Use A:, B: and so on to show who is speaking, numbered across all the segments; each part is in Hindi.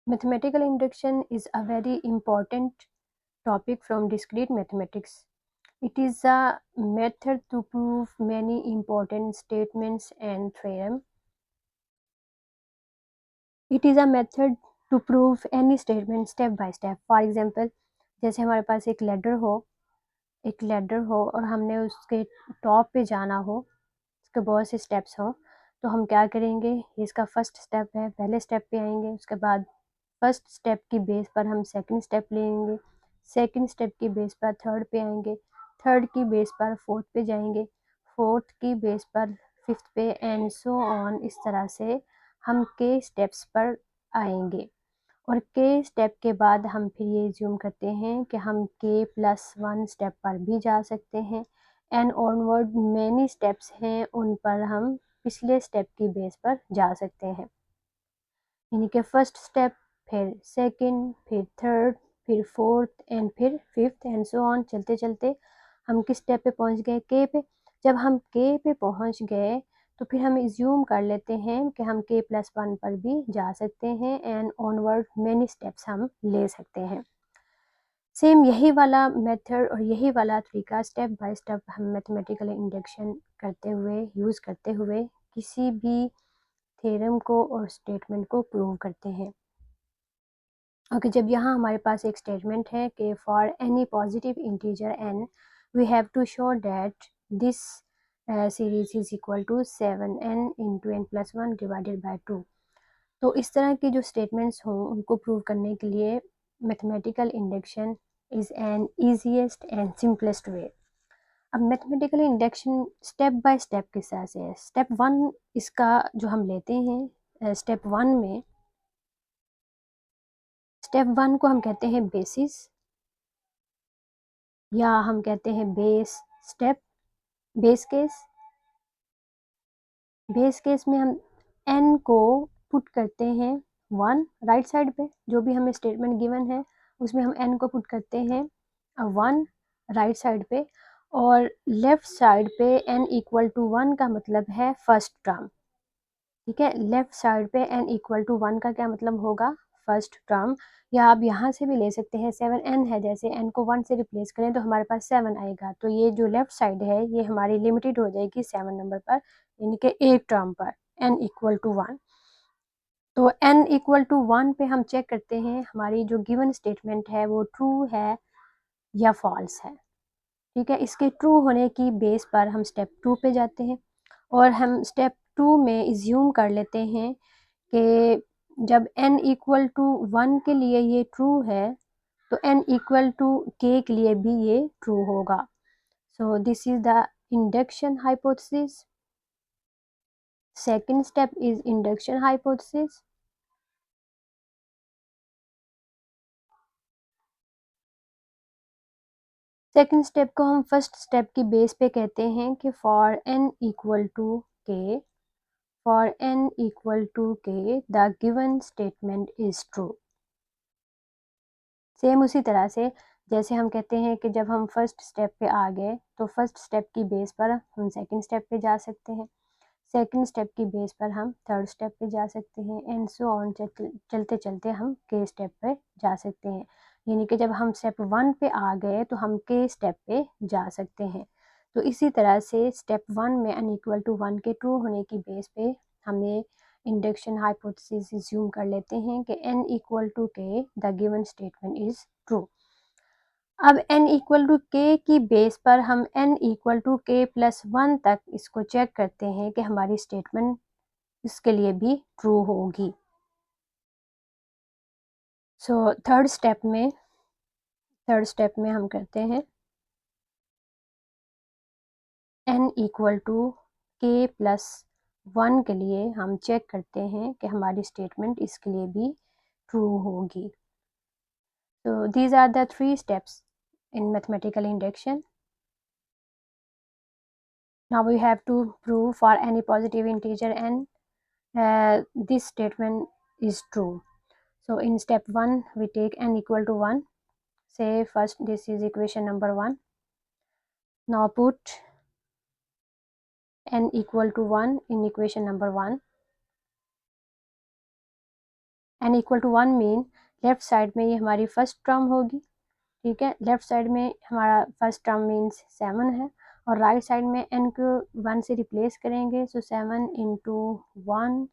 A: Mathematical induction is a very important topic from discrete mathematics. It is a method to prove many important statements and theorem. It is a method to prove any statement step by step. For example, जैसे हमारे पास एक लैडर हो और हमने उसके टॉप पे जाना हो, उसके बहुत से स्टेप्स हो, तो हम क्या करेंगे, ये इसका फर्स्ट स्टेप है, पहले स्टेप पे आएंगे, उसके बाद फर्स्ट स्टेप की बेस पर हम सेकंड स्टेप लेंगे, सेकंड स्टेप की बेस पर थर्ड पे आएंगे, थर्ड की बेस पर फोर्थ पे जाएंगे, फोर्थ की बेस पर फिफ्थ पे एंड सो ऑन। इस तरह से हम के स्टेप्स पर आएंगे और के स्टेप के बाद हम फिर ये ज्यूम करते हैं कि हम के प्लस वन स्टेप पर भी जा सकते हैं एंड ऑनवर्ड मैनी स्टेप्स हैं, उन पर हम पिछले स्टेप की बेस पर जा सकते हैं। यानी कि फर्स्ट स्टेप, फिर सेकंड, फिर थर्ड, फिर फोर्थ एंड फिर फिफ्थ एंड सो ऑन। चलते चलते हम किस स्टेप पे पहुंच गए, के पे। जब हम के पे पहुंच गए तो फिर हम इज्यूम कर लेते हैं कि हम के प्लस वन पर भी जा सकते हैं एंड ऑनवर्ड मैनी स्टेप्स हम ले सकते हैं। सेम यही वाला मेथड और यही वाला तरीका स्टेप बाय स्टेप हम मैथमेटिकल इंडक्शन करते हुए, यूज़ करते हुए किसी भी थ्योरम को और स्टेटमेंट को प्रूव करते हैं। ओके, जब यहाँ हमारे पास एक स्टेटमेंट है कि for any positive integer n we have to show that this series is equal to 7n into n plus one divided by 2। तो इस तरह की जो स्टेटमेंट्स हों उनको प्रूव करने के लिए mathematical induction is an easiest and simplest way. अब mathematical induction step by step किस तरह से है। स्टेप वन इसका जो हम लेते हैं, स्टेप वन को हम कहते हैं बेसिस, या हम कहते हैं base step, base case. Base case में हम n को पुट करते हैं 1 राइट साइड पे, जो भी हमें स्टेटमेंट गिवन है उसमें हम n को पुट करते हैं 1 राइट साइड पे, और लेफ्ट साइड पे n इक्वल टू 1 का मतलब है फर्स्ट टर्म। ठीक है, लेफ्ट साइड पे n इक्वल टू 1 का क्या मतलब होगा, फर्स्ट टर्म। या आप यहाँ से भी ले सकते हैं, 7n है, जैसे n को 1 से रिप्लेस करें तो हमारे पास 7 आएगा, तो ये जो लेफ्ट साइड है ये हमारी लिमिटेड हो जाएगी 7 नंबर पर, यानी कि एक टर्म पर n इक्वल टू 1। तो n इक्वल टू 1 पे हम चेक करते हैं हमारी जो गिवन स्टेटमेंट है वो ट्रू है या फॉल्स है। ठीक है, इसके ट्रू होने की बेस पर हम स्टेप 2 पे जाते हैं और हम स्टेप 2 में इज्यूम कर लेते हैं कि जब n इक्वल टू 1 के लिए ये ट्रू है तो n इक्वल टू k के लिए भी ये ट्रू होगा। सो this is the induction hypothesis. Second step is induction hypothesis. Second step को हम फर्स्ट स्टेप की बेस पे कहते हैं कि for n equal to k, for n equal to k the given statement is true. Same उसी तरह से जैसे हम कहते हैं कि जब हम फर्स्ट स्टेप पे आ गए तो फर्स्ट स्टेप की बेस पर हम सेकंड स्टेप पे जा सकते हैं, सेकंड स्टेप की बेस पर हम थर्ड स्टेप पे जा सकते हैं एंड सो ऑन। चलते चलते हम के स्टेप पे जा सकते हैं, यानी कि जब हम स्टेप 1 पे आ गए तो हम के स्टेप पे जा सकते हैं। तो इसी तरह से स्टेप 1 में n इक्वल टू 1 के ट्रू होने की बेस पे हमें इंडक्शन हाइपोथेसिस अज्यूम कर लेते हैं कि n इक्वल टू के the given statement is true. अब n इक्वल टू के की बेस पर हम n इक्वल टू के प्लस 1 तक इसको चेक करते हैं कि हमारी स्टेटमेंट इसके लिए भी ट्रू होगी। सो थर्ड स्टेप में हम करते हैं n इक्वल टू के प्लस 1 के लिए हम चेक करते हैं कि हमारी स्टेटमेंट इसके लिए भी ट्रू होगी। So these are the 3 steps in mathematical induction. Now we have to prove for any positive integer n this statement is true. So in step 1 we take n equal to 1. Say first this is equation number 1. Now put n equal to 1 in equation number 1. n equal to 1 mean left side में ये हमारी फर्स्ट टर्म होगी, ठीक है, लेफ्ट साइड में हमारा फर्स्ट टर्म मीन्स 7 है, और राइट साइड में n को 1 से रिप्लेस करेंगे, so 7 into 1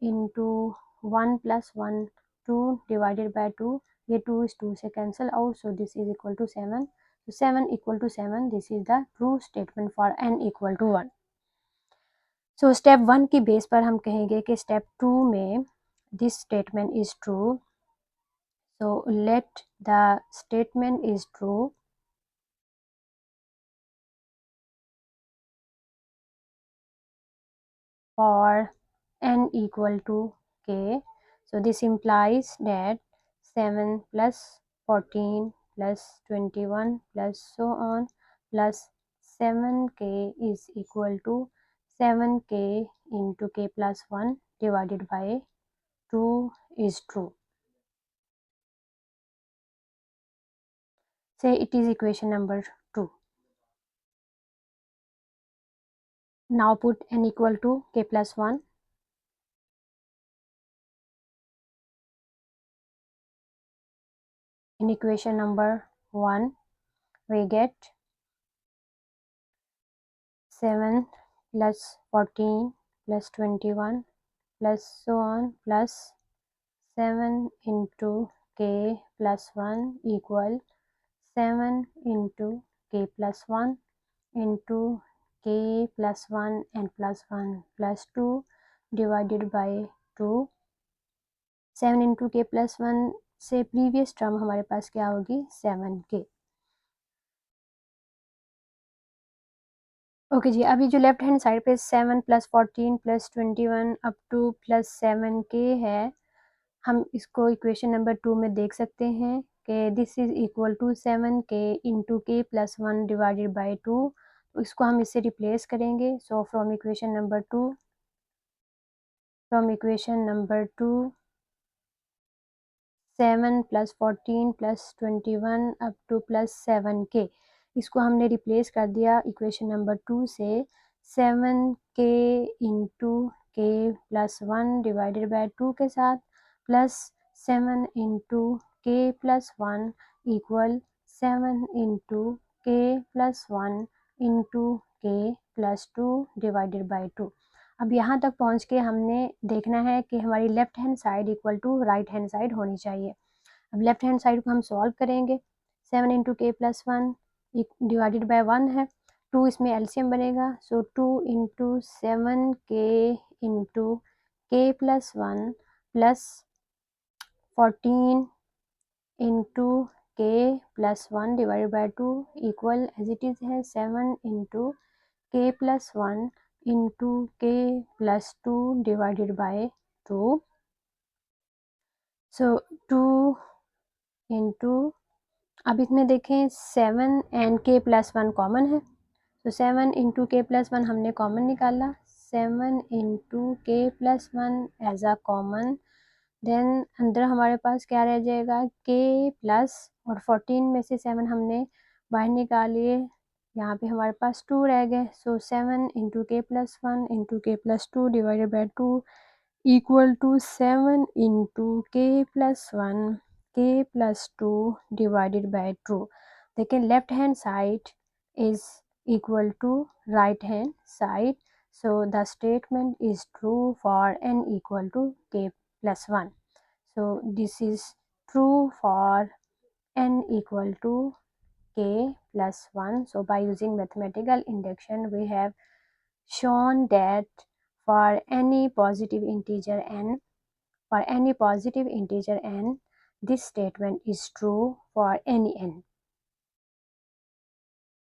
A: into 1 plus 1 2 divided by 2, ये 2 इस 2 से cancel out, so this is equal to 7, so 7 equal to 7, this is the true statement for n equal to 1. So step 1 की बेस पर हम कहेंगे कि step 2 में this statement is true, so let the statement is true for n equal to k, so this implies that 7 plus 14 plus 21 plus so on plus 7k is equal to 7k into k plus 1 divided by 2 is true. Say it is equation number 2. Now put n equal to k plus 1. In equation number 1, we get 7 plus 14 plus 21 plus so on plus 7 into k plus 1 equal 7 into k plus 1 into k plus 1 and plus 1 plus 2 divided by 2. 7 into k plus 1 से प्रीवियस टर्म हमारे पास क्या होगी 7k. ओके जी, अभी जो लेफ्ट हैंड साइड पे 7 plus 14 plus 21 up to plus 7k है, हम इसको इक्वेशन नंबर 2 में देख सकते हैं कि this is equal to 7k into k plus 1 divided by 2, तो इसको हम इससे रिप्लेस करेंगे. So from equation number 2 7 plus 14 plus 21 up to plus 7k, इसको हमने रिप्लेस कर दिया इक्वेशन नंबर 2 से 7k into k plus 1 divided by 2 के साथ plus 7 into k plus 1 equal 7 into k plus 1 into k plus 2 divided by 2. अब यहाँ तक पहुँच के हमने देखना है कि हमारी left hand side equal to right hand side होनी चाहिए. अब लेफ्ट हैंड साइड को हम सॉल्व करेंगे. 7 into k plus 1 divided bye 1 है, 2 इसमें एलसीएम बनेगा, so 2 into 7k into k plus 1 plus 14 into k plus 1 divided by 2 equal as it is है 7 into k plus 1 into k plus 2 divided by 2. So 2 into, अब इसमें देखें 7 एंड के प्लस 1 कॉमन है, तो 7 इंटू के प्लस 1 हमने कॉमन निकाला, 7 into k plus 1 as a common, then अंदर हमारे पास क्या रह जाएगा के प्लस, और 14 में से 7 हमने बाहर निकाल लिए, यहाँ पे हमारे पास 2 रह गए, so 7 into k plus 1 into k plus 2 divided by 2 equal to 7 into k plus 1 k plus 2 divided by 2. देखिए left hand side is equal to right hand side, so the statement is true for n equal to k plus 1. So this is true for n equal to k plus 1. So by using mathematical induction we have shown that for any positive integer n, this statement is true for any n.